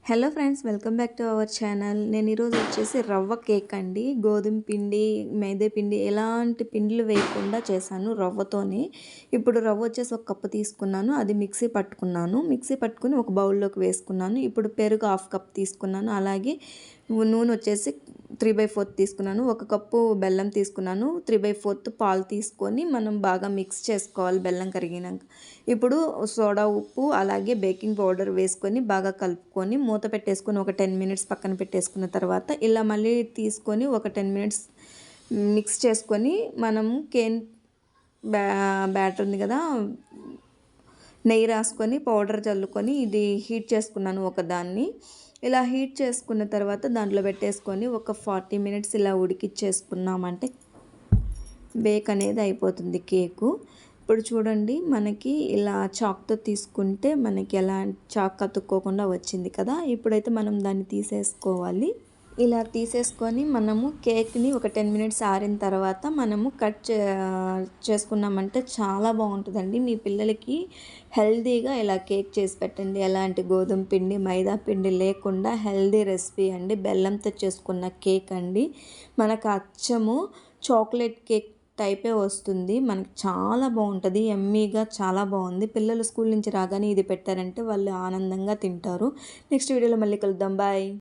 Hello friends, welcome back to our channel. నేను ఈరోజు వచ్చేసి రవ్వ కేక్ అండి. గోధుమ పిండి, మైదా పిండి ఎలాంటి పిండిలు వేయకుండా చేశాను రవ్వతోనే. ఇప్పుడు రవ్వ వచ్చేసి ఒక కప్పు తీసుకున్నాను, అది మిక్సీ పట్టుకున్నాను. మిక్సీ పట్టుకుని ఒక బౌల్లోకి వేసుకున్నాను. ఇప్పుడు పెరుగు హాఫ్ కప్ తీసుకున్నాను. అలాగే నూనె వచ్చేసి 3/4 తీసుకున్నాను. ఒక కప్పు బెల్లం తీసుకున్నాను. 3/4 పాలు తీసుకొని మనం బాగా మిక్స్ చేసుకోవాలి బెల్లం కరిగినాక. ఇప్పుడు సోడా ఉప్పు అలాగే బేకింగ్ పౌడర్ వేసుకొని బాగా కలుపుకొని మూత పెట్టేసుకొని ఒక 10 మినిట్స్ పక్కన పెట్టేసుకున్న తర్వాత ఇలా మళ్ళీ తీసుకొని ఒక 10 మినిట్స్ మిక్స్ చేసుకొని మనము కేన్ బ్యాటర్ ఉంది కదా, నెయ్యి రాసుకొని పౌడర్ చల్లుకొని ఇది హీట్ చేసుకున్నాను ఒకదాన్ని. ఇలా హీట్ చేసుకున్న తర్వాత దాంట్లో పెట్టేసుకొని ఒక 40 మినిట్స్ ఇలా ఉడికిచ్చేసుకున్నామంటే బేక్ అనేది అయిపోతుంది కేకు. ఇప్పుడు చూడండి, మనకి ఇలా చాక్తో తీసుకుంటే మనకి ఎలా చాక్ అతుక్కోకుండా వచ్చింది కదా. ఇప్పుడైతే మనం దాన్ని తీసేసుకోవాలి. ఇలా తీసేసుకొని మనము కేక్ని ఒక 10 మినిట్స్ ఆరిన తర్వాత మనము చేసుకున్నామంటే చాలా బాగుంటుందండి. మీ పిల్లలకి హెల్తీగా ఇలా కేక్ చేసి పెట్టండి. ఎలాంటి గోధుమ పిండి, మైదా పిండి లేకుండా హెల్తీ రెసిపీ అండి. బెల్లంతో చేసుకున్న కేక్ అండి. మనకు అచ్చము చాక్లెట్ కేక్ టైపే వస్తుంది. మనకి చాలా బాగుంటుంది, యమ్మీగా చాలా బాగుంది. పిల్లలు స్కూల్ నుంచి రాగానే ఇది పెట్టారంటే వాళ్ళు ఆనందంగా తింటారు. నెక్స్ట్ వీడియోలో మళ్ళీ కలుద్దాం. బాయ్.